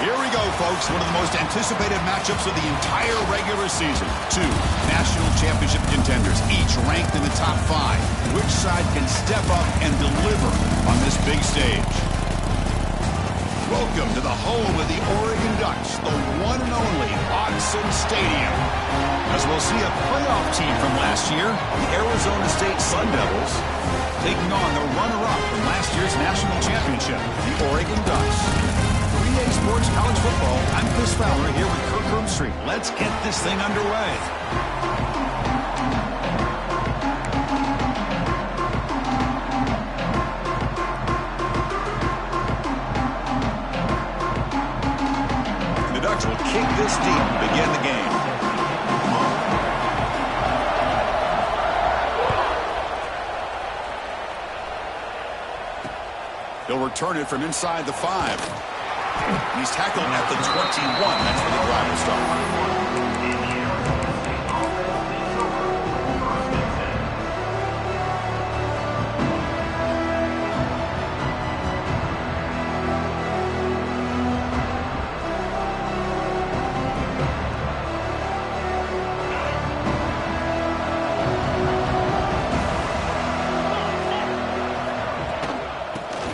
Here we go, folks. One of the most anticipated matchups of the entire regular season. Two national championship contenders, each ranked in the top 5. Which side can step up and deliver on this big stage? Welcome to the home of the Oregon Ducks, the one and only Autzen Stadium. As we'll see a playoff team from last year, the Arizona State Sun Devils, taking on the runner-up from last year's national championship, the Oregon Ducks. 3A Sports College Football, I'm Chris Fowler here with Kirk Herbstreit. Let's get this thing underway. The Ducks will kick this deep to begin the game. He'll return it from inside the 5. He's tackled at the 21. That's where the drive will start.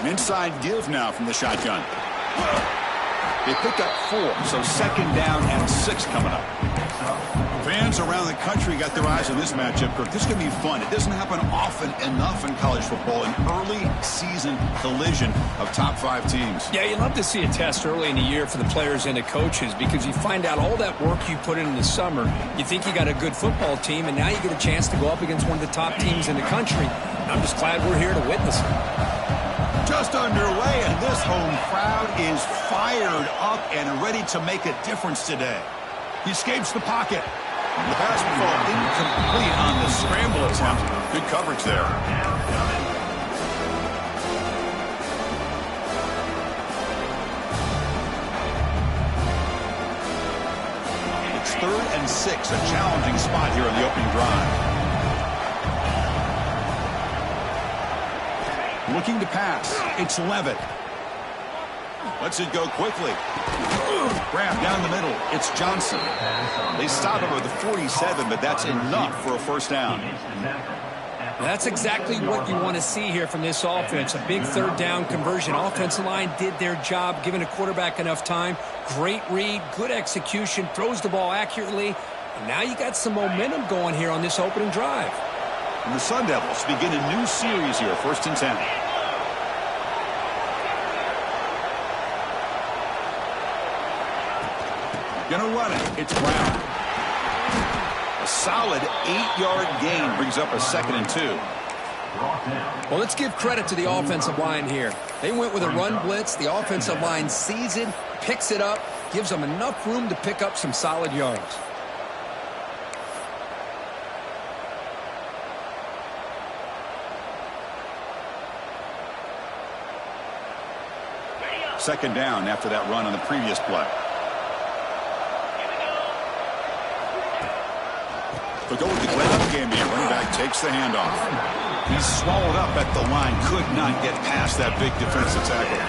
Inside give now from the shotgun. They picked up 4, so second down and 6 coming up. Fans around the country got their eyes on this matchup, Kirk. This is going to be fun. It doesn't happen often enough in college football, an early season collision of top 5 teams. Yeah, you love to see a test early in the year for the players and the coaches because you find out all that work you put in the summer. You think you got a good football team, and now you get a chance to go up against one of the top teams in the country. I'm just glad we're here to witness it. Just underway, and this home crowd is fired up and ready to make a difference today. He escapes the pocket. The pass will fall incomplete on the scramble attempt. Good coverage there. It's 3rd and 6, a challenging spot here on the opening drive. Looking to pass. It's Levitt. Lets it go quickly. Grab down the middle. It's Johnson. They stop him at the 47, but that's enough for a first down. That's exactly what you want to see here from this offense. A big 3rd down conversion. Offensive line did their job, giving a quarterback enough time. Great read, good execution, throws the ball accurately. And now you got some momentum going here on this opening drive. And the Sun Devils begin a new series here, 1st and 10. Gonna run it. It's Brown. A solid 8-yard gain brings up a 2nd and 2. Well, let's give credit to the offensive line here. They went with a run blitz. The offensive line sees it, picks it up, gives them enough room to pick up some solid yards. Second down after that run on the previous play. They'll go with the Glenn game here. Running back takes the handoff. He's swallowed up at the line. Could not get past that big defensive tackle.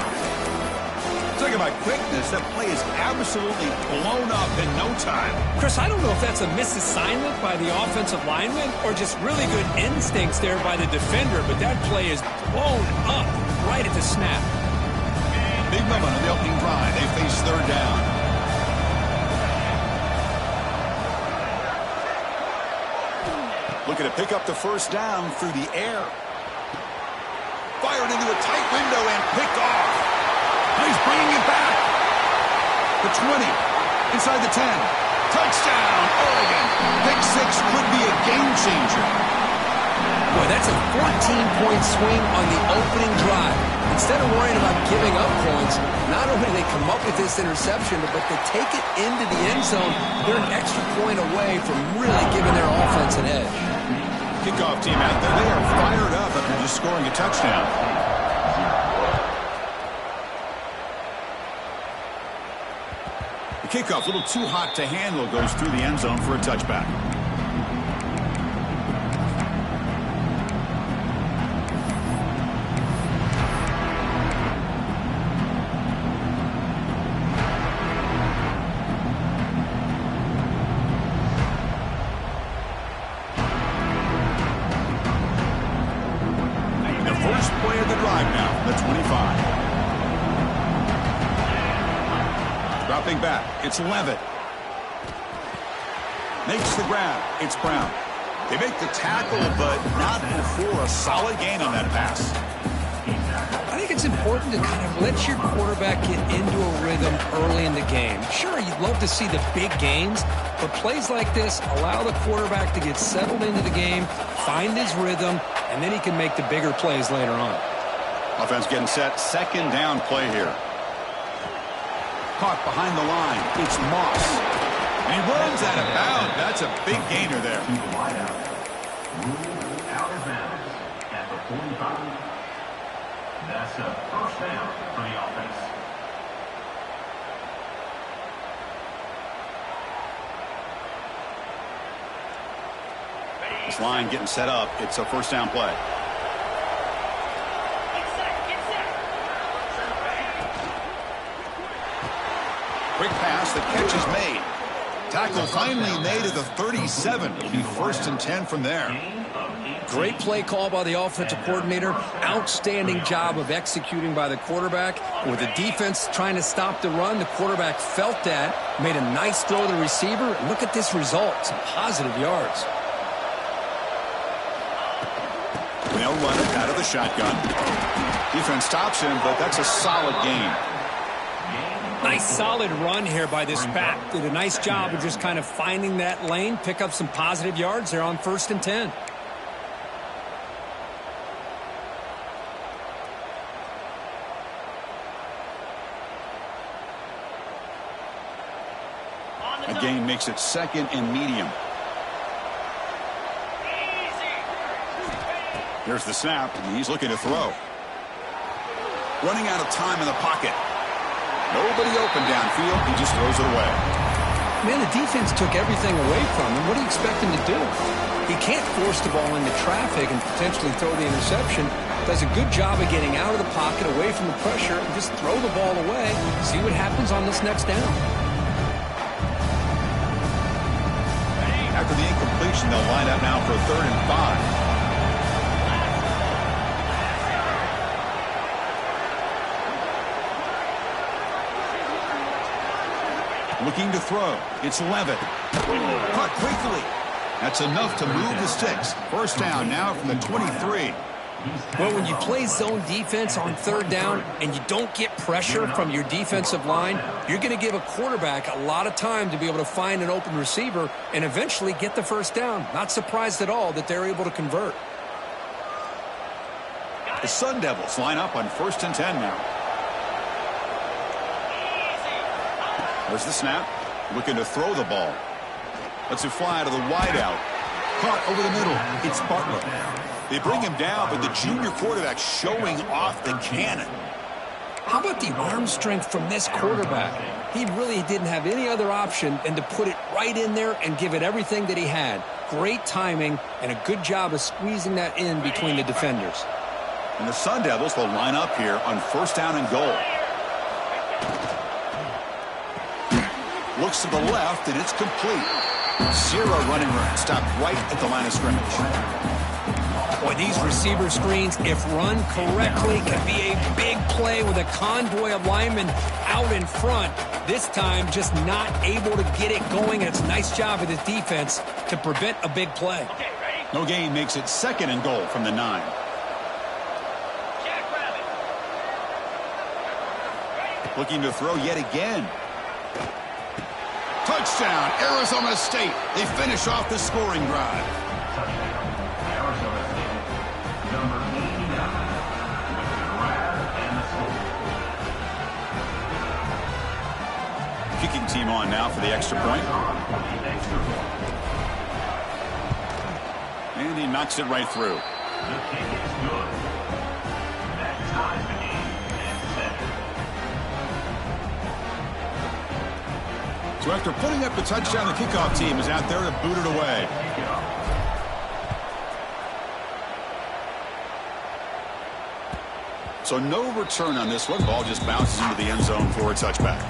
Talking about quickness, that play is absolutely blown up in no time. Chris, I don't know if that's a misassignment by the offensive lineman or just really good instincts there by the defender, but that play is blown up right at the snap. Big moment on the opening drive. They face 3rd down. Looking to pick up the first down through the air. Fired into a tight window and picked off. Now he's bringing it back. The 20. Inside the 10. Touchdown, Oregon. Pick 6 could be a game changer. Boy, that's a 14-point swing on the opening drive. Instead of worrying about giving up points, not only do they come up with this interception, but they take it into the end zone. They're an extra point away from really giving their offense an edge. Kickoff team out there. They are fired up after just scoring a touchdown. The kickoff, a little too hot to handle, goes through the end zone for a touchback. Dropping back, it's Levitt. Makes the grab, it's Brown. They make the tackle, but not before a solid gain on that pass. I think it's important to kind of let your quarterback get into a rhythm early in the game. Sure, you'd love to see the big gains, but plays like this allow the quarterback to get settled into the game, find his rhythm, and then he can make the bigger plays later on. Offense getting set, second down play here. Caught behind the line, it's Moss. And he runs out of bounds. That's a big gainer there. Out of bounds at the 45. That's a first down for the offense. This line getting set up. It's a first down play. Quick pass, the catch is made. Tackle finally made at the 37. It'll be 1st and 10 from there. Great play call by the offensive coordinator. Outstanding job of executing by the quarterback. With the defense trying to stop the run, the quarterback felt that, made a nice throw to the receiver. And look at this result, some positive yards. They'll run it out of the shotgun. Defense stops him, but that's a solid gain. Nice solid run here by this back. Did a nice job of just kind of finding that lane, pick up some positive yards there on 1st and 10. A gain makes it 2nd and medium. Here's the snap, and he's looking to throw. Running out of time in the pocket. Nobody open downfield. He just throws it away. Man, the defense took everything away from him. What do you expect him to do? He can't force the ball into traffic and potentially throw the interception. Does a good job of getting out of the pocket, away from the pressure, and just throw the ball away. See what happens on this next down. After the incompletion, they'll line up now for 3rd and 5. Looking to throw. It's Levitt. Caught quickly. That's enough to move the sticks. First down now from the 23. Well, when you play zone defense on 3rd down and you don't get pressure from your defensive line, you're going to give a quarterback a lot of time to be able to find an open receiver and eventually get the first down. Not surprised at all that they're able to convert. The Sun Devils line up on 1st and 10 now. There's the snap. Looking to throw the ball. Lets it fly to the wideout. Caught over the middle. It's Bartlett. They bring him down, but the junior quarterback showing off the cannon. How about the arm strength from this quarterback? He really didn't have any other option than to put it right in there and give it everything that he had. Great timing and a good job of squeezing that in between the defenders. And the Sun Devils will line up here on 1st down and goal. Looks to the left, and it's complete. Zero running room. Stopped right at the line of scrimmage. Boy, these receiver screens, if run correctly, can be a big play with a convoy of linemen out in front. This time, just not able to get it going. It's a nice job of the defense to prevent a big play. No gain makes it 2nd and goal from the 9. Looking to throw yet again. Touchdown, Arizona State. They finish off the scoring drive. Arizona State, number 89, with the grab and the score. Kicking team on now for the extra point. And he knocks it right through. The kick is good. That ties the game and 7. So after putting up the touchdown, the kickoff team is out there to boot it away. So no return on this one. Ball just bounces into the end zone for a touchback.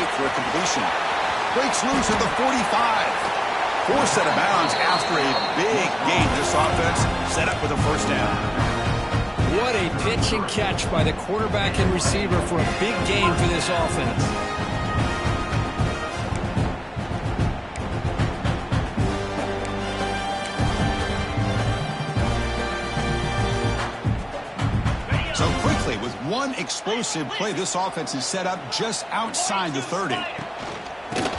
right for a completion. Breaks loose at the 45. Forced out of bounds after a big gain. This offense set up with a first down. What a pitch and catch by the quarterback and receiver for a big gain for this offense. So quickly, with one explosive play, this offense is set up just outside the 30.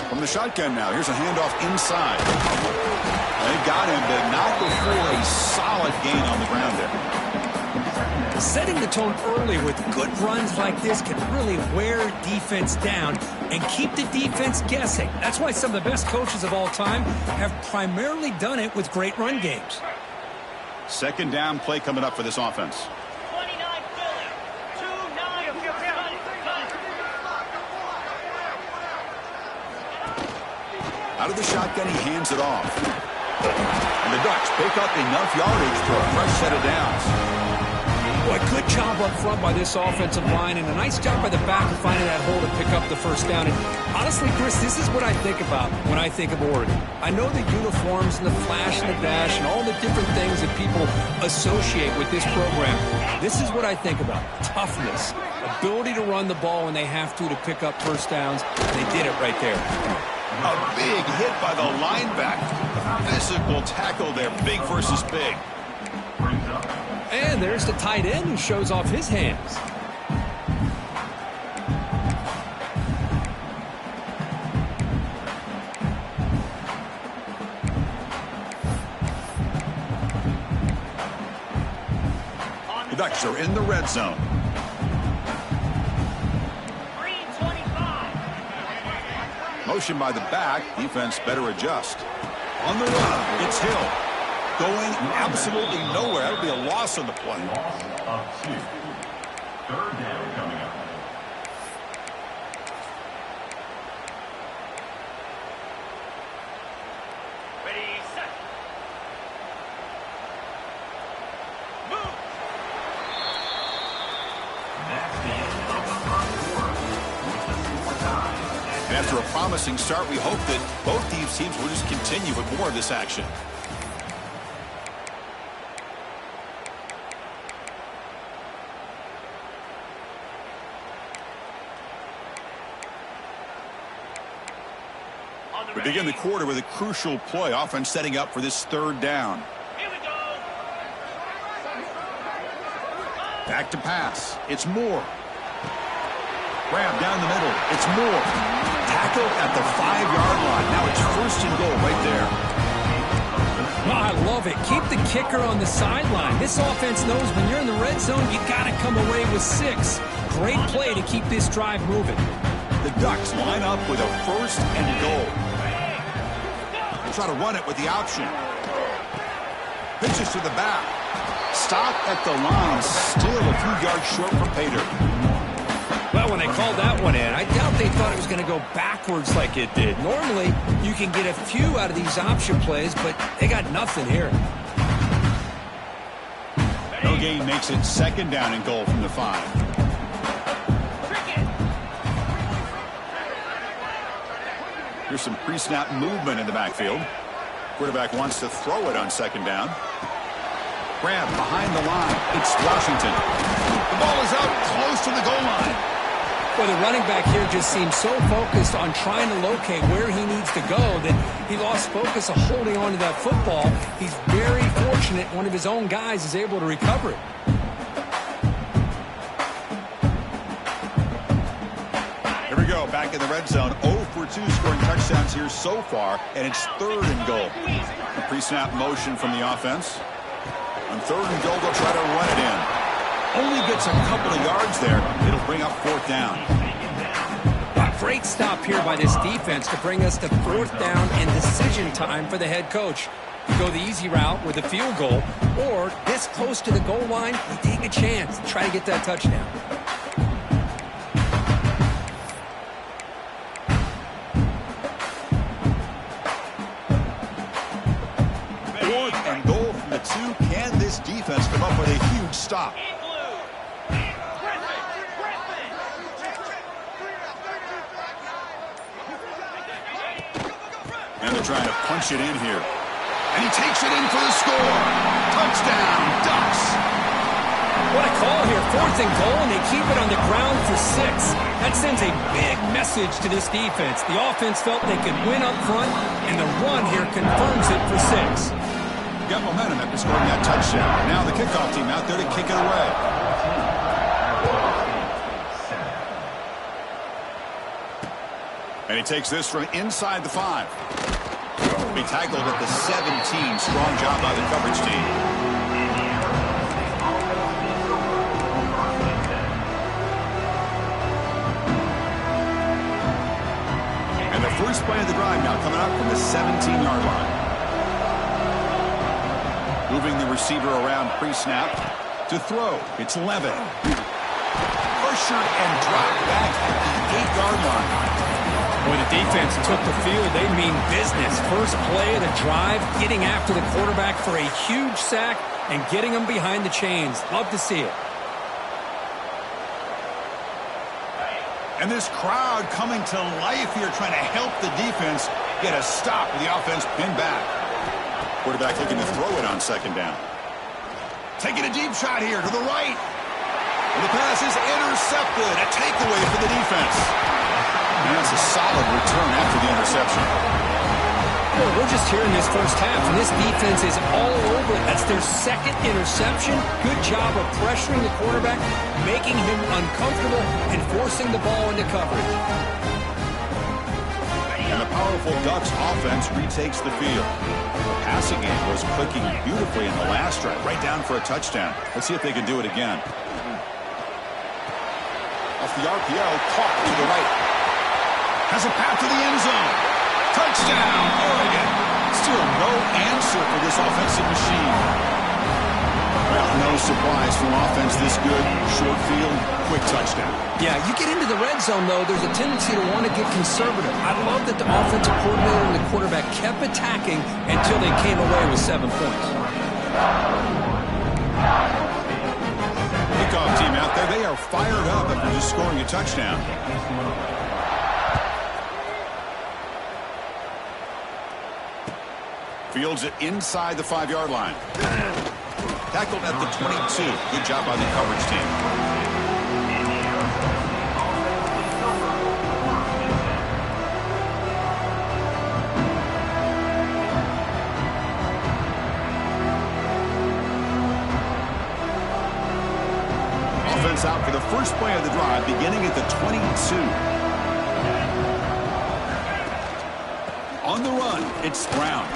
From the shotgun now, here's a handoff inside. They got him, but not before a solid gain on the ground there. Setting the tone early with good runs like this can really wear defense down and keep the defense guessing. That's why some of the best coaches of all time have primarily done it with great run games. Second down play coming up for this offense. Out of the shotgun, he hands it off. And the Ducks pick up enough yardage for a fresh set of downs. Boy, good job up front by this offensive line, and a nice job by the back of finding that hole to pick up the first down. And honestly, Chris, this is what I think about when I think of Oregon. I know the uniforms and the flash and the dash and all the different things that people associate with this program. This is what I think about. Toughness, ability to run the ball when they have to pick up first downs, and they did it right there. A big hit by the linebacker. Physical tackle there, big versus big. And there's the tight end who shows off his hands. The Ducks are in the red zone. Motion by the back. Defense better adjust. On the run, it's Hill. Going absolutely nowhere. That would be a loss on the play. Loss of 2. Third down coming up. Ready, set. Move. That's the end of the first quarter. With the score tied. After a promising start, we hope that both these teams will just continue with more of this action. We begin the quarter with a crucial play, offense setting up for this third down. Here we go. Back to pass. It's Moore. Grab down the middle. It's Moore. Tackle at the 5-yard line. Now it's first and goal right there. Oh, I love it. Keep the kicker on the sideline. This offense knows when you're in the red zone, you got to come away with 6. Great play to keep this drive moving. The Ducks line up with a first and goal. Try to run it with the option. Pitches to the back. Stop at the line. Still a few yards short from Pater. Well, when they called that one in, I doubt they thought it was going to go backwards like it did. Normally, you can get a few out of these option plays, but they got nothing here. No gain makes it second down and goal from the 5. Here's some pre-snap movement in the backfield. Quarterback wants to throw it on second down. Grab behind the line. It's Washington. The ball is out close to the goal line. Well, the running back here just seems so focused on trying to locate where he needs to go that he lost focus of holding on to that football. He's very fortunate one of his own guys is able to recover it. Here we go, back in the red zone. 0 for 2 scoring touchdowns here so far, and it's third and goal. A pre-snap motion from the offense. On third and goal, they'll try to run it in. Only gets a couple of yards there. It'll bring up fourth down. A great stop here by this defense to bring us to fourth down and decision time for the head coach. You go the easy route with a field goal, or this close to the goal line, you take a chance to try to get that touchdown. Fourth and goal from the 2. Can this defense come up with a huge stop? And they're trying to punch it in here. And he takes it in for the score. Touchdown, Ducks. What a call here. 4th and goal, and they keep it on the ground for 6. That sends a big message to this defense. The offense felt they could win up front, and the run here confirms it for 6. Got momentum after scoring that touchdown. Now the kickoff team out there to kick it away. And he takes this from inside the 5. Be tackled at the 17. Strong job by the coverage team. And the first play of the drive now coming up from the 17-yard line. Moving the receiver around pre-snap to throw. It's Levin. Pressured and dropped back at the 8-yard line. When the defense took the field, they mean business. First play of the drive, getting after the quarterback for a huge sack and getting him behind the chains. Love to see it. And this crowd coming to life here, trying to help the defense get a stop with the offense pinned back. Quarterback looking to throw it on 2nd down. Taking a deep shot here to the right. And the pass is intercepted. A takeaway for the defense. And that's a solid return after the interception. Well, we're just here in this first half, and this defense is all over it. That's their 2nd interception. Good job of pressuring the quarterback, making him uncomfortable, and forcing the ball into coverage. And the powerful Ducks offense retakes the field. The passing game was clicking beautifully in the last drive, right down for a touchdown. Let's see if they can do it again. Off the RPO, caught to the right. Has a path to the end zone. Touchdown, Oregon. Still no answer for this offensive machine. Well, no surprise from offense this good. Short field, quick touchdown. Yeah, you get into the red zone, though, there's a tendency to want to get conservative. I love that the offensive coordinator and the quarterback kept attacking until they came away with 7 points. Kickoff team out there, they are fired up after just scoring a touchdown. Fields it inside the 5-yard line. Tackled at the 22. Good job by the coverage team. Offense out for the first play of the drive, beginning at the 22. On the run, it's Brown.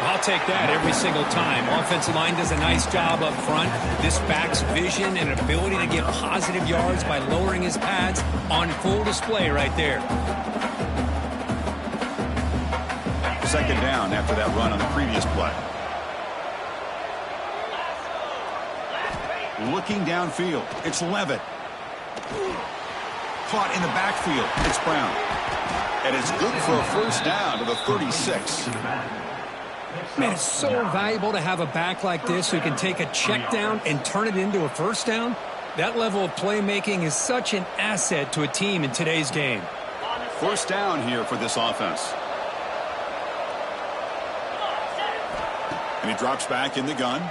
I'll take that every single time. Offensive line does a nice job up front. This back's vision and ability to get positive yards by lowering his pads on full display right there. 2nd down after that run on the previous play. Looking downfield, it's Levitt. Caught in the backfield, it's Brown. And it's good for a first down to the 36. Man, it's so valuable to have a back like this who can take a check down and turn it into a first down. That level of playmaking is such an asset to a team in today's game. First down here for this offense. And he drops back in the gun.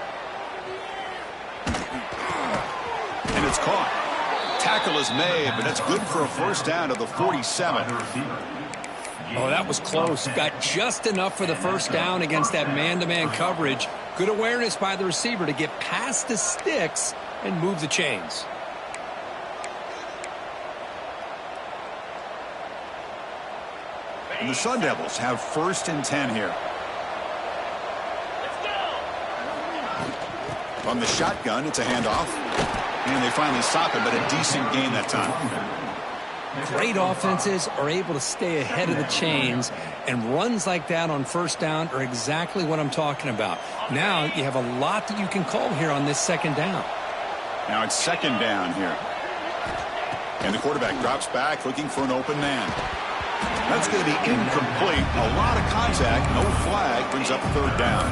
And it's caught. Tackle is made, but that's good for a first down to the 47. Oh, that was close. Got just enough for the first down against that man-to-man coverage. Good awareness by the receiver to get past the sticks and move the chains. And the Sun Devils have 1st and 10 here. From the shotgun, it's a handoff. And they finally stop it, but a decent gain that time. Great offenses are able to stay ahead of the chains, and runs like that on first down are exactly what I'm talking about. Now you have a lot that you can call here on this 2nd down. Now it's 2nd down here. And the quarterback drops back looking for an open man. That's going to be incomplete. A lot of contact, no flag, brings up 3rd down.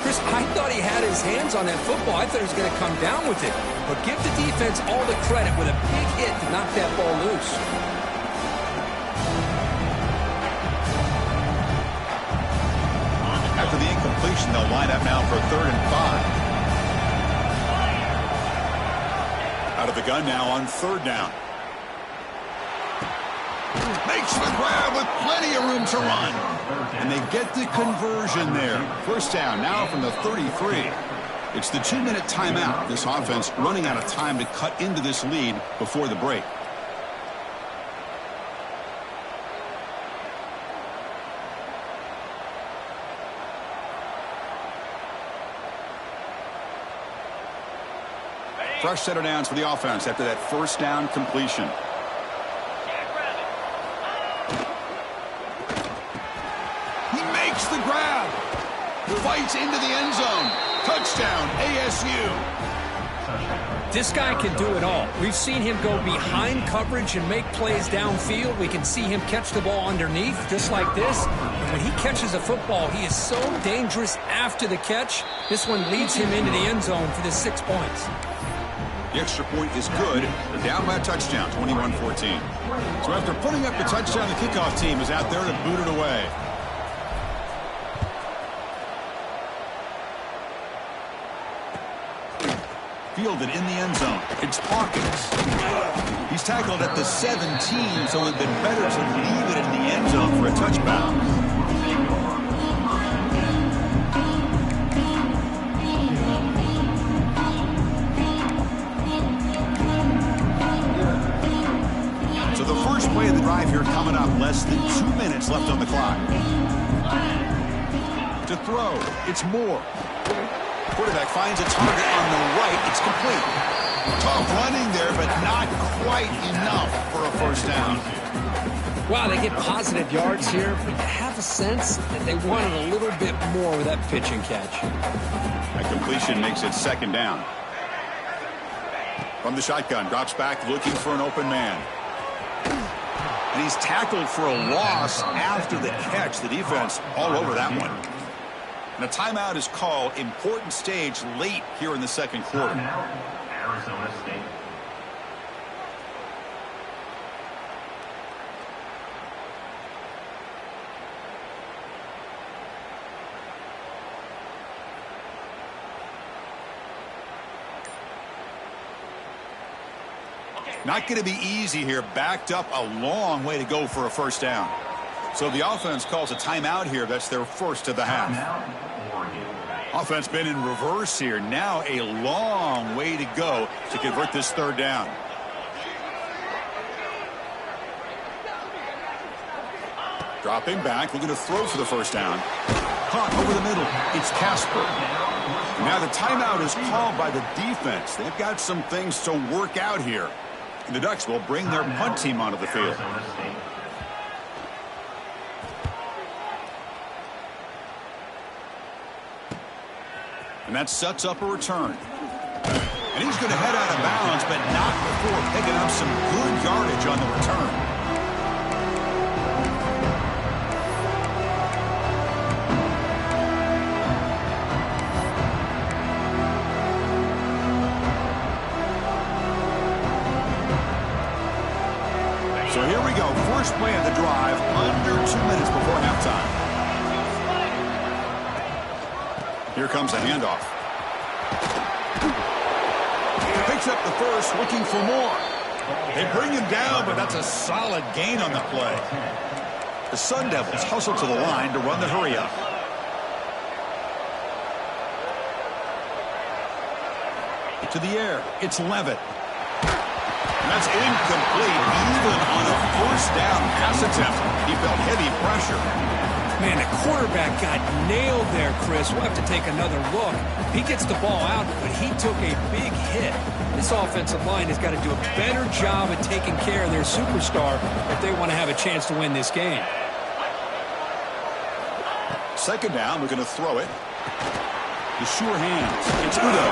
Chris, I thought he had his hands on that football. I thought he was going to come down with it. But give the defense all the credit with a big hit to knock that ball loose. and they'll line up now for 3rd and 5. Out of the gun now on 3rd down. Makes the grab with plenty of room to run. And they get the conversion there. 1st down now from the 33. It's the 2-minute timeout. This offense running out of time to cut into this lead before the break. Fresh set of downs for the offense after that 1st down completion. He makes the grab. Fights into the end zone. Touchdown, ASU. This guy can do it all. We've seen him go behind coverage and make plays downfield. We can see him catch the ball underneath, just like this. And when he catches a football, he is so dangerous after the catch. This one leads him into the end zone for the 6 points. The extra point is good. They're down by a touchdown, 21-14. So after putting up the touchdown, the kickoff team is out there to boot it away. Fielded in the end zone. It's Hawkins. He's tackled at the 17, so it would have been better to leave it in the end zone for a touchback. So the first play of the drive here coming up, less than 2 minutes left on the clock. To throw, it's Moore. Quarterback finds a target on the right. It's complete. Tough running there, but not quite enough for a 1st down. Wow, they get positive yards here, but I have a sense that they wanted a little bit more with that pitch and catch. That completion makes it 2nd down. From the shotgun, drops back looking for an open man. And he's tackled for a loss after the catch. The defense all over that one. And a timeout is called. Important stage late here in the 2nd quarter. Arizona State. Not going to be easy here. Backed up a long way to go for a 1st down. So the offense calls a timeout here. That's their 1st of the half. Offense been in reverse here. Now a long way to go to convert this 3rd down. Dropping back, looking to throw for the 1st down. Caught over the middle. It's Casper. Now the timeout is called by the defense. They've got some things to work out here. And the Ducks will bring their punt team onto the field. And that sets up a return. And he's going to head out of bounds, but not before picking up some good yardage on the return. So here we go. First play of the drive, under 2 minutes before halftime. Here comes a handoff. Picks up the 1st, looking for more. They bring him down, but that's a solid gain on the play. The Sun Devils hustle to the line to run the hurry-up. To the air, it's Levitt. And that's incomplete, even on a 1st down pass attempt. He felt heavy pressure. Man, the quarterback got nailed there, Chris. We'll have to take another look. He gets the ball out, but he took a big hit. This offensive line has got to do a better job of taking care of their superstar if they want to have a chance to win this game. 2nd down, we're going to throw it. The sure hands. It's Udo.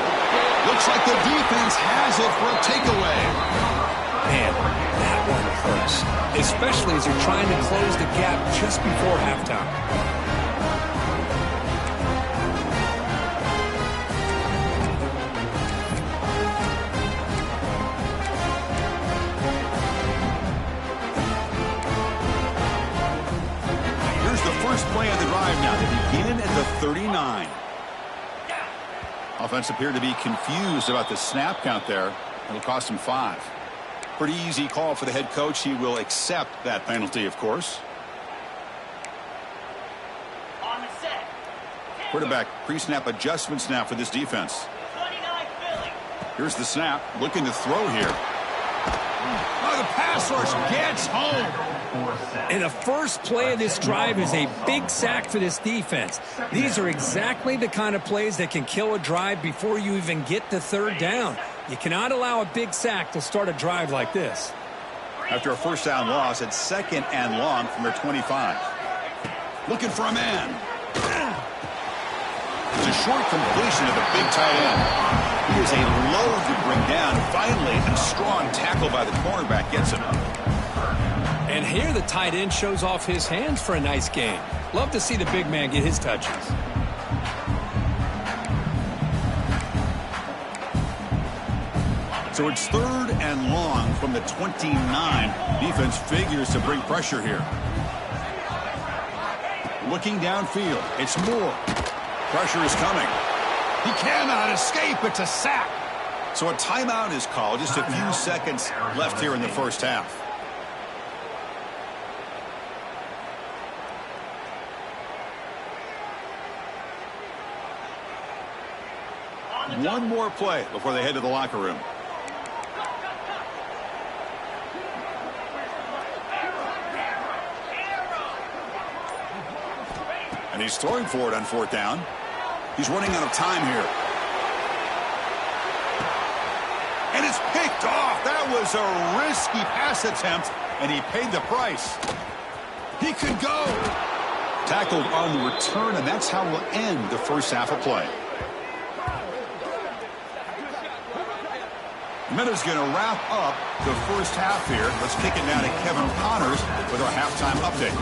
Looks like the defense has it for a takeaway. Man, that one hurts, especially as you're trying to close the gap just before halftime. Here's the first play of the drive now. They begin at the 39. Offense appeared to be confused about the snap count there. It'll cost him 5. Pretty easy call for the head coach. He will accept that penalty, of course. On the set. Quarterback pre-snap adjustments now for this defense. 29 Philly. Here's the snap. Looking to throw here. Oh, the pass rush gets home. And the first play of this drive is a big sack for this defense. These are exactly the kind of plays that can kill a drive before you even get to third down. You cannot allow a big sack to start a drive like this. After a first down loss, it's 2nd and long from their 25. Looking for a man. It's a short completion to the big tight end. He is a load to bring down. Finally, a strong tackle by the cornerback gets him. And here the tight end shows off his hands for a nice game. Love to see the big man get his touches. So it's 3rd and long from the 29. Defense figures to bring pressure here. Looking downfield. It's Moore. Pressure is coming. He cannot escape. It's a sack. So a timeout is called. Just a few seconds left here in the first half. One more play before they head to the locker room. And he's throwing for it on 4th down. He's running out of time here. And it's picked off. That was a risky pass attempt, and he paid the price. He could go. Tackled on the return, and that's how we'll end the first half of play. Miller's going to wrap up the first half here. Let's kick it now to Kevin Connors with our halftime update.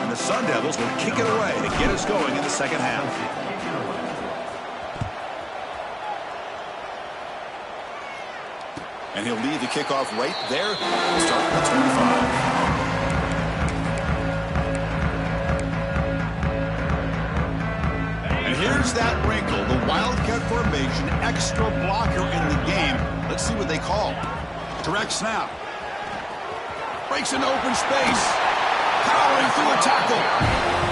And the Sun Devils will kick it away to get us going in the second half. And he'll lead the kickoff right there. Start at 25. Here's that wrinkle, the Wildcat formation, extra blocker in the game. Let's see what they call. Direct snap. Breaks into open space. Powering through a tackle.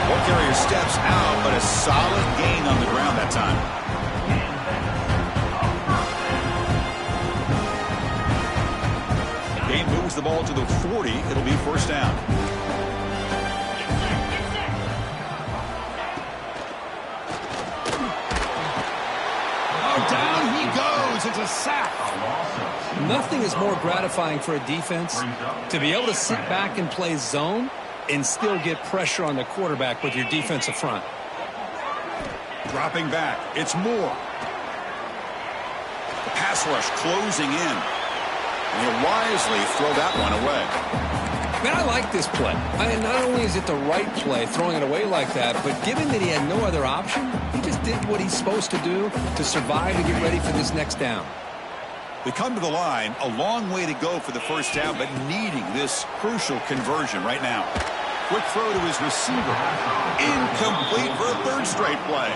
Ball carrier steps out, but a solid gain on the ground that time. Game moves the ball to the 40. It'll be first down. Down he goes. It's a sack. Nothing is more gratifying for a defense to be able to sit back and play zone and still get pressure on the quarterback with your defensive front. Dropping back. It's Moore. The pass rush closing in. And he'll wisely throw that one away. Man, I like this play. Not only is it the right play, throwing it away like that, but given that he had no other option, he just did what he's supposed to do to survive and get ready for this next down. They come to the line, a long way to go for the first down, but needing this crucial conversion right now. Quick throw to his receiver. Incomplete for a 3rd straight play.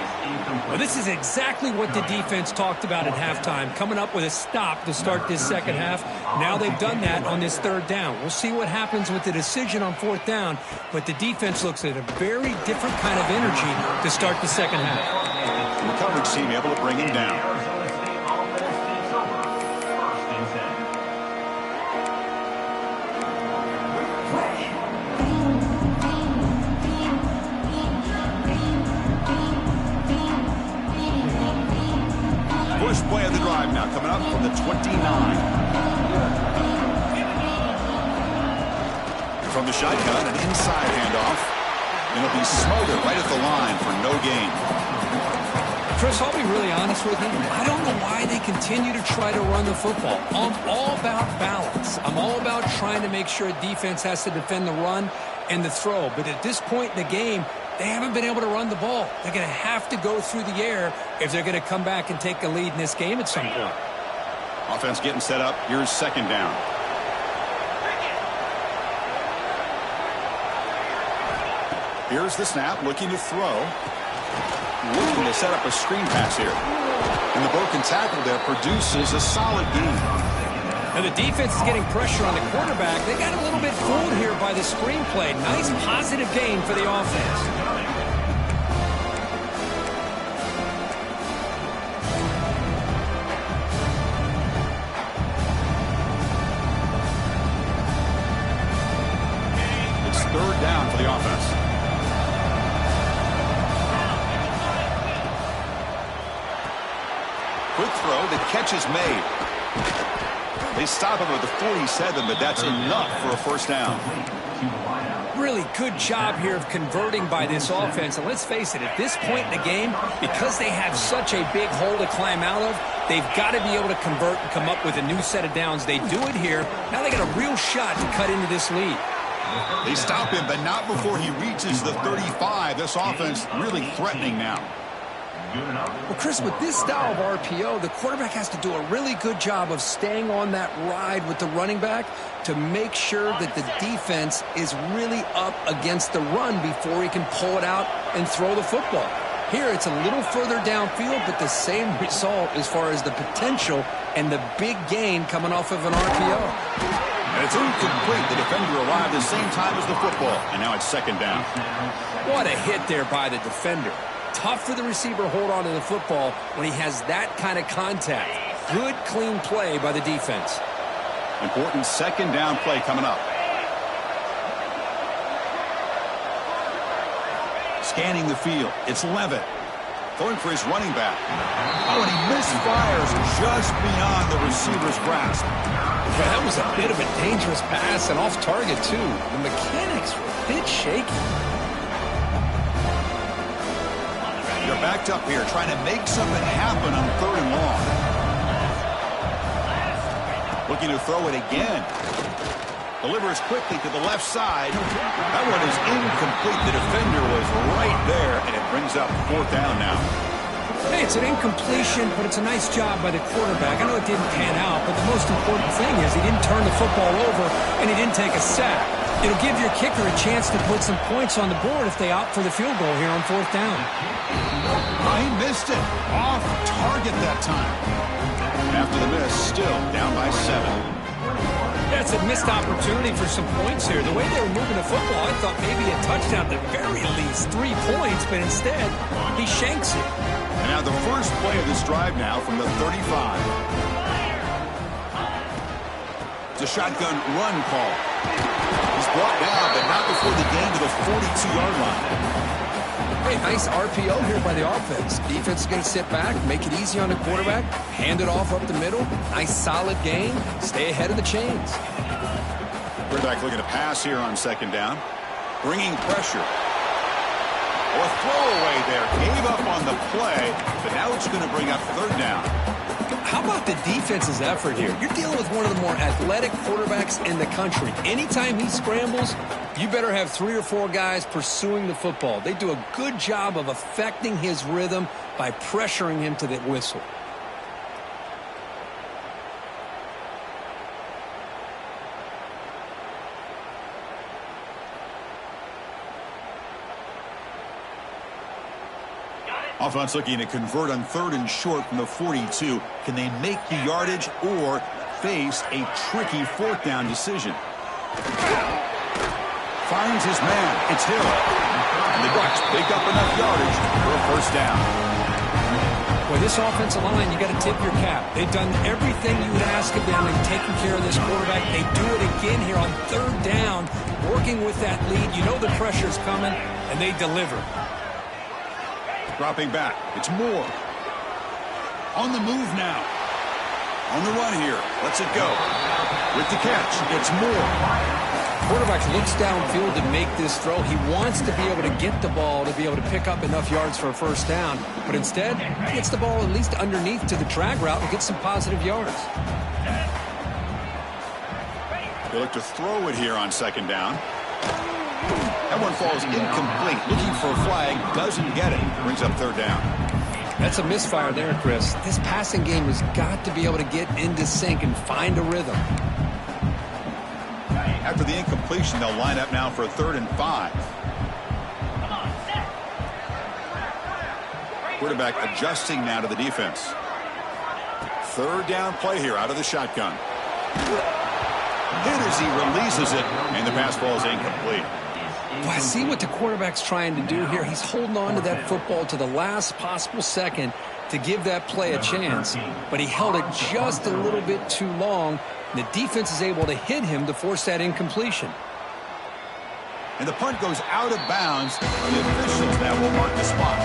Well, this is exactly what the defense talked about at halftime, coming up with a stop to start this second half. Now they've done that on this 3rd down. We'll see what happens with the decision on 4th down, but the defense looks at a very different kind of energy to start the second half. The coverage team able to bring him down. First play of the drive now coming up from the 29. From the shotgun, an inside handoff. And it'll be smothered right at the line for no gain. Chris, I'll be really honest with you. I don't know why they continue to try to run the football. I'm all about balance. I'm all about trying to make sure a defense has to defend the run and the throw. But at this point in the game, they haven't been able to run the ball. They're going to have to go through the air if they're going to come back and take a lead in this game at some point. Offense getting set up. Here's second down. Here's the snap, looking to throw. Looking to set up a screen pass here. And the broken tackle there produces a solid gain. And the defense is getting pressure on the quarterback. They got a little bit fooled here by the screenplay. Nice positive gain for the offense. It's third down for the offense. Quick throw, the catch is made. They stop him at the 47, but that's enough for a first down. Really good job here of converting by this offense. And let's face it, at this point in the game, because they have such a big hole to climb out of, they've got to be able to convert and come up with a new set of downs. They do it here. Now they got a real shot to cut into this lead. They stop him, but not before he reaches the 35. This offense really threatening now. Well, Chris, with this style of RPO, the quarterback has to do a really good job of staying on that ride with the running back to make sure that the defense is really up against the run before he can pull it out and throw the football. Here, it's a little further downfield, but the same result as far as the potential and the big gain coming off of an RPO. And it's incomplete. The defender arrived at the same time as the football, and now it's second down. What a hit there by the defender. Tough for the receiver to hold on to the football when he has that kind of contact. Good, clean play by the defense. Important second down play coming up. Scanning the field. It's Levitt. Going for his running back. Oh, and he misfires just beyond the receiver's grasp. Well, that was a bit of a dangerous pass and off target, too. The mechanics were a bit shaky. They're backed up here, trying to make something happen on third and long. Looking to throw it again. Delivers quickly to the left side. That one is incomplete. The defender was right there, and it brings up fourth down now. Hey, it's an incompletion, but it's a nice job by the quarterback. I know it didn't pan out, but the most important thing is he didn't turn the football over, and he didn't take a sack. It'll give your kicker a chance to put some points on the board if they opt for the field goal here on fourth down. Oh, he missed it. Off target that time. After the miss, still down by 7. That's a missed opportunity for some points here. The way they were moving the football, I thought maybe a touchdown at the very least, 3 points, but instead, he shanks it. And now the first play of this drive now from the 35. It's a shotgun run call. He's brought down, but not before the gain to the 42-yard line. Hey, nice RPO here by the offense. Defense is going to sit back, make it easy on the quarterback, hand it off up the middle. Nice solid gain. Stay ahead of the chains. Quarterback looking to pass here on second down. Bringing pressure. Oh, a throwaway there. Gave up on the play, but now it's going to bring up third down. How about the defense's effort here? You're dealing with one of the more athletic quarterbacks in the country. Anytime he scrambles, you better have 3 or 4 guys pursuing the football. They do a good job of affecting his rhythm by pressuring him to the whistle. Offense looking to convert on third and short from the 42. Can they make the yardage or face a tricky fourth down decision? Finds his man. It's Hill. And the Ducks pick up enough yardage for a first down. Well, this offensive line, you got to tip your cap. They've done everything you would ask of them in taking care of this quarterback. They do it again here on third down, working with that lead. You know the pressure's coming, and they deliver. Dropping back. It's Moore. On the move now. On the run here. Lets it go. With the catch, it's Moore. Quarterback looks downfield to make this throw. He wants to be able to get the ball to be able to pick up enough yards for a first down. But instead, he gets the ball at least underneath to the drag route and gets some positive yards. They look to throw it here on second down. That one falls incomplete. Looking for a flag. Doesn't get it. Brings up third down. That's a misfire there, Chris. This passing game has got to be able to get into sync and find a rhythm. After the incompletion, they'll line up now for a 3rd and 5. Quarterback adjusting now to the defense. Third down play here out of the shotgun. Hit as he releases it, and the pass ball is incomplete. Well, I see what the quarterback's trying to do here. He's holding on to that football to the last possible second to give that play a chance, but he held it just a little bit too long, and the defense is able to hit him to force that incompletion. And the punt goes out of bounds. The officials now will mark the spot.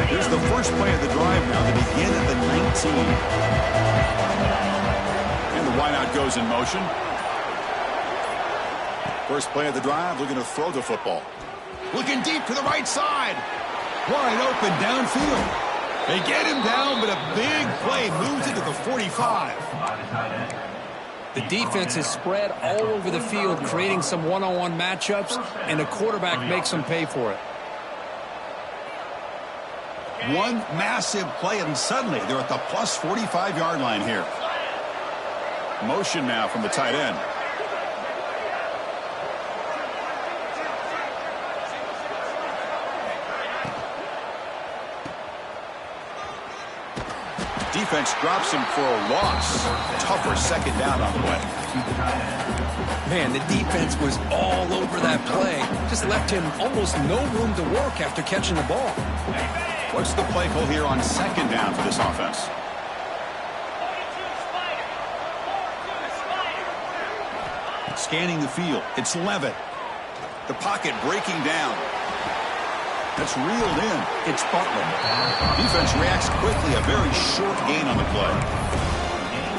Here's the first play of the drive now to begin at the 19. And the wideout goes in motion. First play of the drive, looking to throw the football. Looking deep to the right side. Wide open downfield. They get him down, but a big play moves it to the 45. The defense is spread all over the field, creating some one-on-one matchups, and the quarterback makes them pay for it. One massive play, and suddenly they're at the plus 45-yard line here. Motion now from the tight end. Defense drops him for a loss. Tougher second down on the way. Man, the defense was all over that play. Just left him almost no room to work after catching the ball. What's the play call here on second down for this offense? Scanning the field. It's Levitt. The pocket breaking down. That's reeled in. It's Butler. Defense reacts quickly. A very short gain on the play.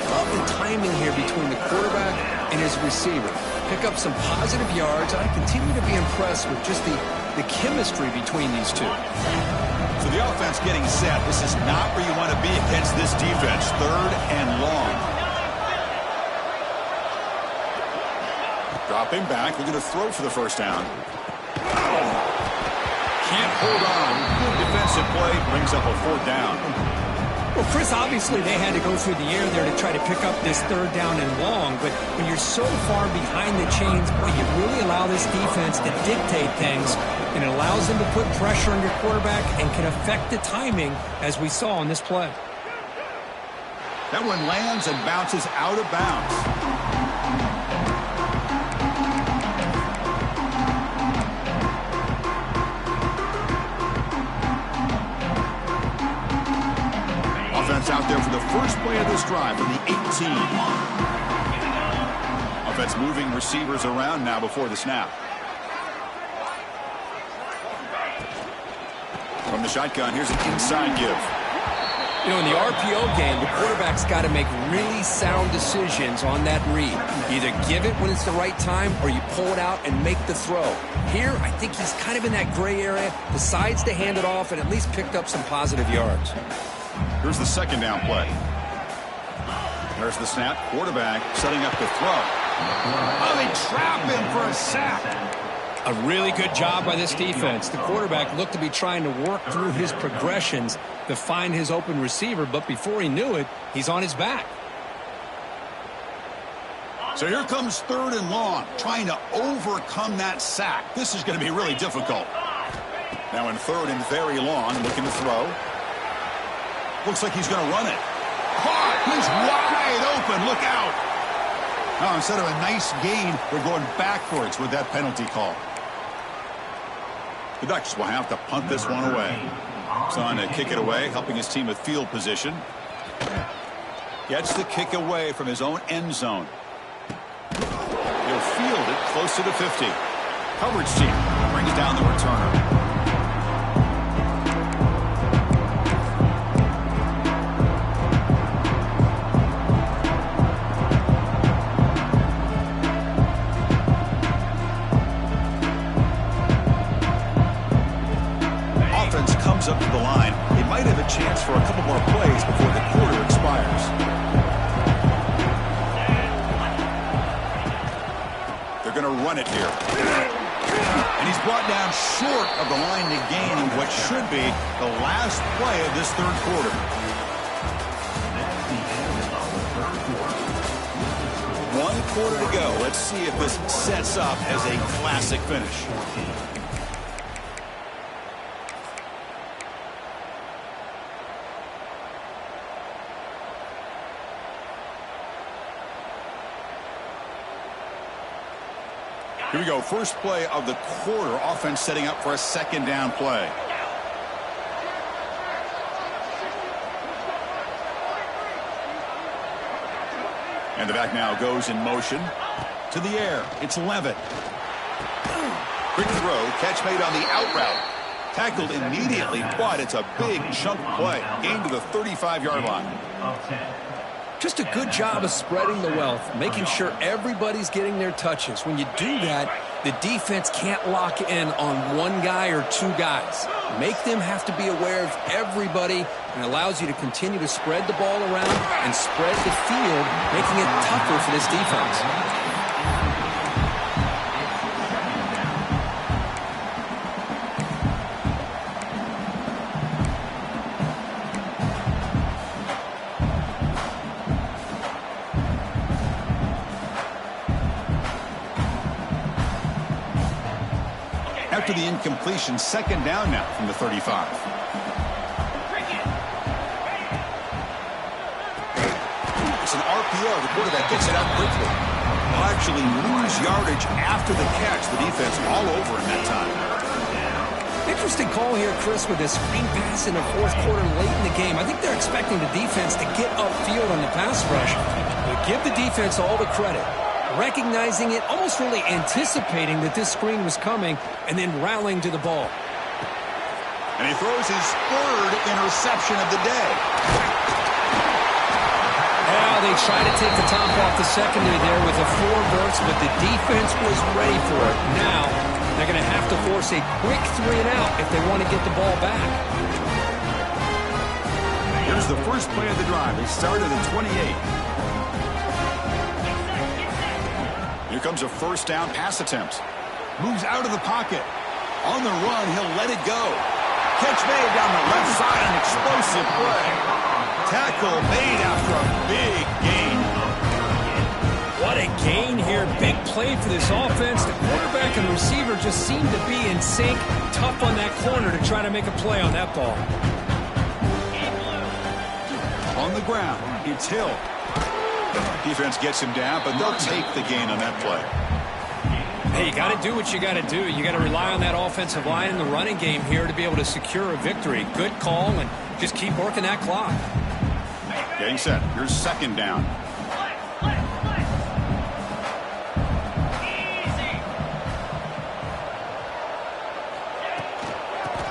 Love the timing here between the quarterback and his receiver. Pick up some positive yards. I continue to be impressed with just the chemistry between these two. So the offense getting set. This is not where you want to be against this defense. Third and long. Dropping back. We're going to throw for the first down. Can't hold on. Good defensive play. Brings up a fourth down. Well, Chris, obviously they had to go through the air there to try to pick up this third down and long, but when you're so far behind the chains, boy, you really allow this defense to dictate things, and it allows them to put pressure on your quarterback and can affect the timing, as we saw on this play. That one lands and bounces out of bounds. Offense out there for the first play of this drive from the 18. Offense moving receivers around now before the snap. From the shotgun, here's an inside give. You know, in the RPO game, the quarterback's got to make really sound decisions on that read. Either give it when it's the right time or you pull it out and make the throw. Here, I think he's kind of in that gray area, decides to hand it off and at least picked up some positive yards. Here's the second down play. There's the snap. Quarterback setting up the throw. Oh, they trap him for a sack. A really good job by this defense. The quarterback looked to be trying to work through his progressions to find his open receiver, but before he knew it, he's on his back. So here comes third and long, trying to overcome that sack. This is going to be really difficult. Now in third and very long, looking to throw. Looks like he's going to run it. Caught! He's wide open. Look out. Now, instead of a nice gain, we're going backwards with that penalty call. The Ducks will have to punt this one away. Son to kick it away, helping his team with field position. Gets the kick away from his own end zone. He'll field it close to the 50. Coverage team brings down the returner. Up to the line. They might have a chance for a couple more plays before the quarter expires. They're going to run it here. And He's brought down short of the line to gain in what should be the last play of this third quarter. That's the end of the third quarter. 1 quarter to go. Let's see if this sets up as a classic finish. Here we go. First play of the quarter. Offense setting up for a second down play. And the back now goes in motion. To the air. It's Levitt. Quick throw. Catch made on the out route. Tackled immediately, but it's a big chunk play. Gain to the 35-yard line. Just a good job of spreading the wealth, making sure everybody's getting their touches. When you do that, the defense can't lock in on one guy or two guys. Make them have to be aware of everybody, and allows you to continue to spread the ball around and spread the field, making it tougher for this defense. After the incompletion, second down now from the 35. It's an RPO. The quarterback gets it out quickly. They'll actually lose yardage after the catch. The defense all over in that time. Interesting call here, Chris, with this screen pass in the fourth quarter late in the game. I think they're expecting the defense to get upfield on the pass rush. But give the defense all the credit. Recognizing it, almost really anticipating that this screen was coming, and then rallying to the ball. And he throws his third interception of the day. Now they try to take the top off the secondary there with a 4 verts, but the defense was ready for it. Now they're going to have to force a quick 3 and out if they want to get the ball back. Here's the first play of the drive. They started at 28. Here comes a first down pass attempt. Moves out of the pocket. On the run, he'll let it go. Catch made down the left side, an explosive play. Tackle made after a big gain. What a gain here. Big play for this offense. The quarterback and receiver just seem to be in sync. Tough on that corner to try to make a play on that ball. On the ground, it's Hill. Defense gets him down, but they'll take the gain on that play. Hey, you got to do what you got to do. You got to rely on that offensive line in the running game here to be able to secure a victory. Good call, and just keep working that clock. Getting set. Here's second down.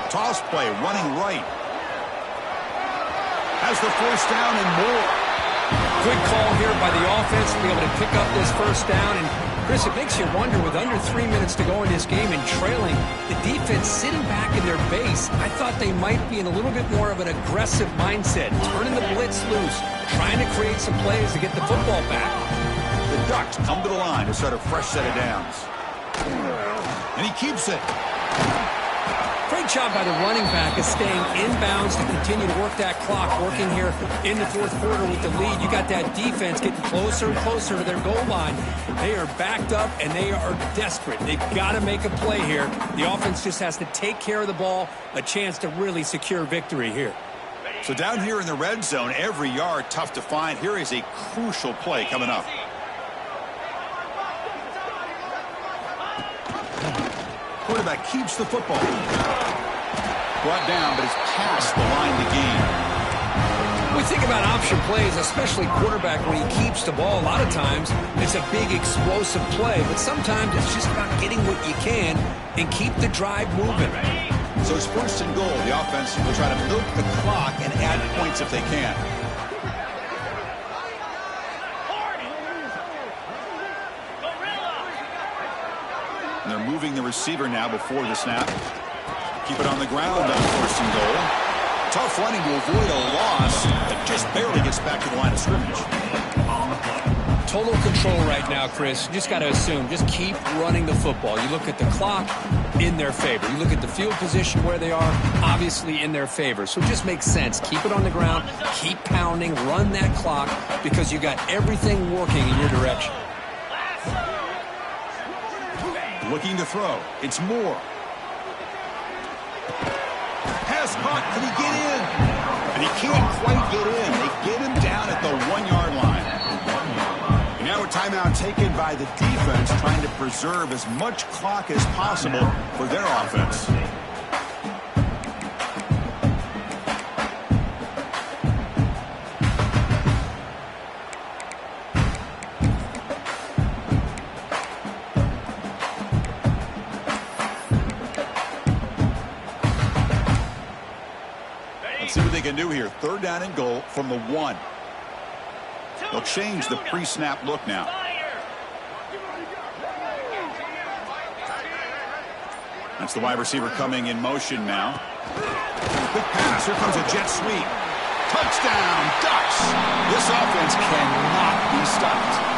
Toss play, running right. Has the first down and more. Good call here by the offense to be able to pick up this first down. And, Chris, it makes you wonder, with under 3 minutes to go in this game and trailing, the defense sitting back in their base, I thought they might be in a little bit more of an aggressive mindset, turning the blitz loose, trying to create some plays to get the football back. The Ducks come to the line to start a fresh set of downs. And he keeps it. Great job by the running back of staying inbounds to continue to work that clock, working here in the fourth quarter with the lead. You got that defense getting closer and closer to their goal line. They are backed up, and they are desperate. They've got to make a play here. The offense just has to take care of the ball, a chance to really secure victory here. So down here in the red zone, every yard tough to find. Here is a crucial play coming up. Quarterback keeps the football. Brought down, but it's past the line to gain. We think about option plays, especially quarterback, when he keeps the ball. A lot of times, it's a big explosive play, but sometimes it's just about getting what you can and keep the drive moving. So it's first and goal. The offense will try to milk the clock and add points if they can. And they're moving the receiver now before the snap. Keep it on the ground on first and goal. Tough running to avoid a loss, but just barely gets back to the line of scrimmage. Total control right now, Chris. You just got to assume, just keep running the football. You look at the clock, in their favor. You look at the field position where they are, obviously in their favor. So it just makes sense. Keep it on the ground, keep pounding, run that clock, because you got everything working in your direction. Looking to throw. It's Moore. Pass caught. Can he get in? And he can't quite get in. They get him down at the 1-yard line. And now a timeout taken by the defense, trying to preserve as much clock as possible for their offense. See what they can do here. 3rd down and goal from the 1. They'll change the pre-snap look now. That's the wide receiver coming in motion now. Quick pass. Here comes a jet sweep. Touchdown, Ducks. This offense cannot be stopped.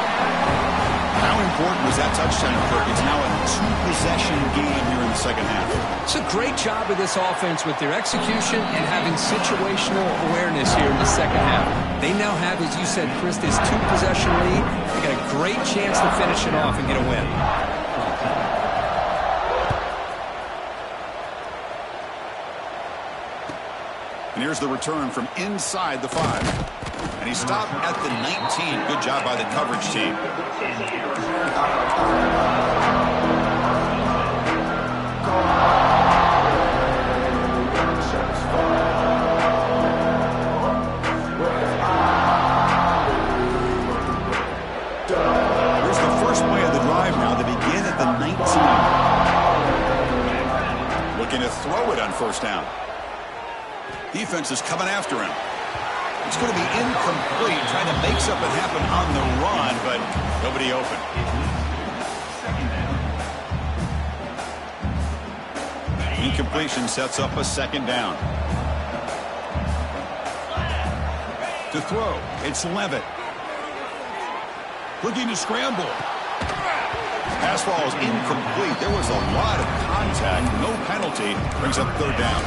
How important was that touchdown, Kirk? It's now a 2-possession game here in the second half. It's a great job of this offense with their execution and having situational awareness here in the second half. They now have, as you said, Chris, this 2-possession lead. They got a great chance to finish it off and get a win. And here's the return from inside the 5. And he stopped at the 19. Good job by the coverage team. Here's the first play of the drive now. They begin at the 19. Looking to throw it on 1st down. Defense is coming after him. It's going to be incomplete, trying to make something happen on the run, but nobody open. Incompletion sets up a 2nd down. To throw, it's Levitt. Looking to scramble. Pass ball is incomplete. There was a lot of contact. No penalty. Brings up 3rd down.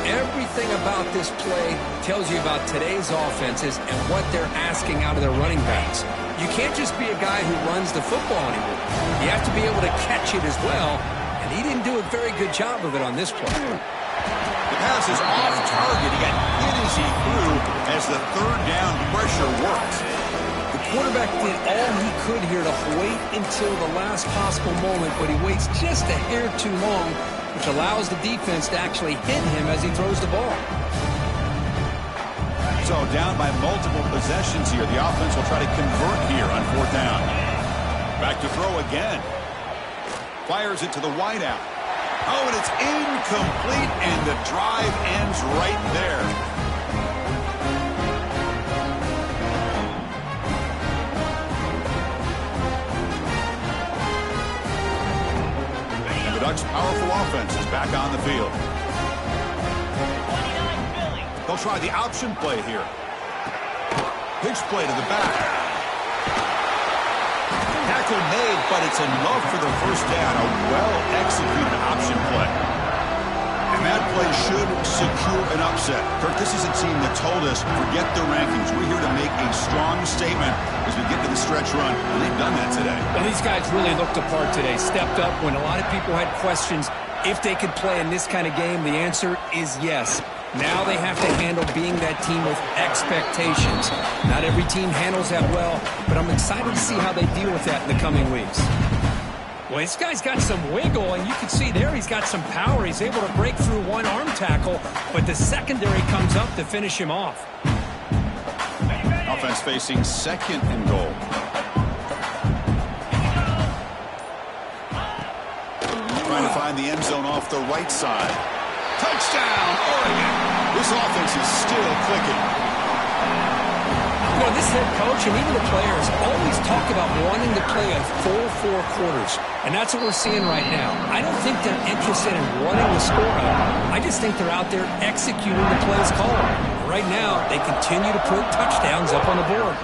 Everything about this play tells you about today's offenses and what they're asking out of their running backs. You can't just be a guy who runs the football anymore. You have to be able to catch it as well, and he didn't do a very good job of it on this play. The pass is off target. He got hit as he threw as the 3rd down pressure worked. The quarterback did all he could here to wait until the last possible moment, but he waits just a hair too long, which allows the defense to actually hit him as he throws the ball. So down by multiple possessions here. The offense will try to convert here on 4th down. Back to throw again. Fires it to the wideout. Oh, and it's incomplete, and the drive ends right there. The Ducks' powerful offense is back on the field. They'll try the option play here. Pitch play to the back. Tackle made, but it's enough for the 1st down. A well-executed option play. And that play should secure an upset. Kirk, this is a team that told us, forget the rankings. We're here to make a strong statement as we get to the stretch run. And they've done that today. Well, these guys really looked apart today. Stepped up when a lot of people had questions if they could play in this kind of game. The answer is yes. Now they have to handle being that team with expectations. Not every team handles that well, but I'm excited to see how they deal with that in the coming weeks. Well, this guy's got some wiggle, and you can see there he's got some power. He's able to break through one arm tackle, but the secondary comes up to finish him off. Offense facing 2nd and goal. Trying to find the end zone off the right side. Touchdown, Oregon. This offense is still clicking. You know, this head coach and even the players always talk about wanting to play a full 4 quarters, and that's what we're seeing right now. I don't think they're interested in running the score up. I just think they're out there executing the plays called. Right now, they continue to put touchdowns up on the board.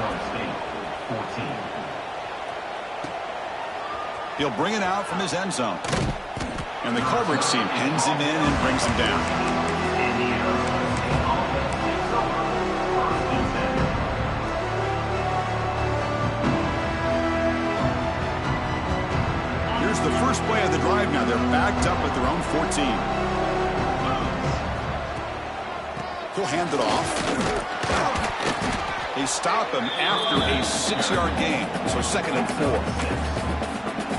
He'll bring it out from his end zone. And the coverage team pins him in and brings him down. Here's the first play of the drive now. They're backed up at their own 14. He'll hand it off. They stop him after a 6-yard gain. So 2nd and 4.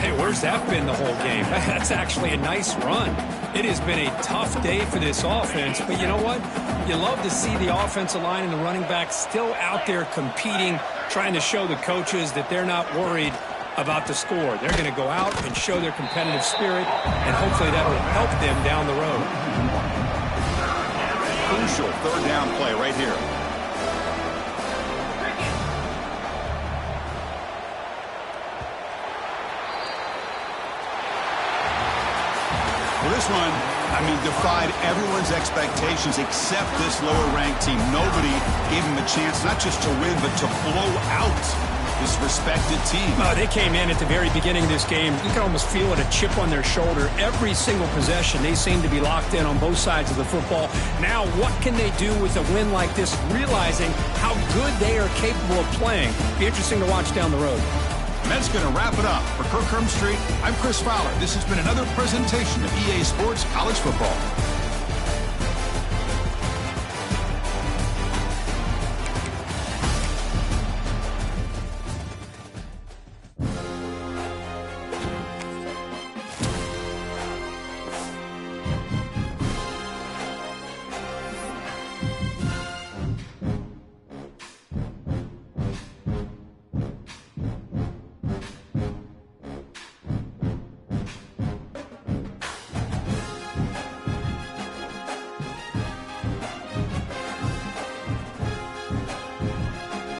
Hey, where's that been the whole game? That's actually a nice run. It has been a tough day for this offense, but you know what? You love to see the offensive line and the running back still out there competing, trying to show the coaches that they're not worried about the score. They're going to go out and show their competitive spirit, and hopefully that will help them down the road. Crucial 3rd down play right here. Well, this one, defied everyone's expectations except this lower-ranked team. Nobody gave them a chance not just to win, but to blow out this respected team. They came in at the very beginning of this game. You can almost feel it, a chip on their shoulder. Every single possession, they seem to be locked in on both sides of the football. Now, what can they do with a win like this, realizing how good they are capable of playing? Be interesting to watch down the road. And that's going to wrap it up. For Kirk Street, I'm Chris Fowler. This has been another presentation of EA Sports College Football.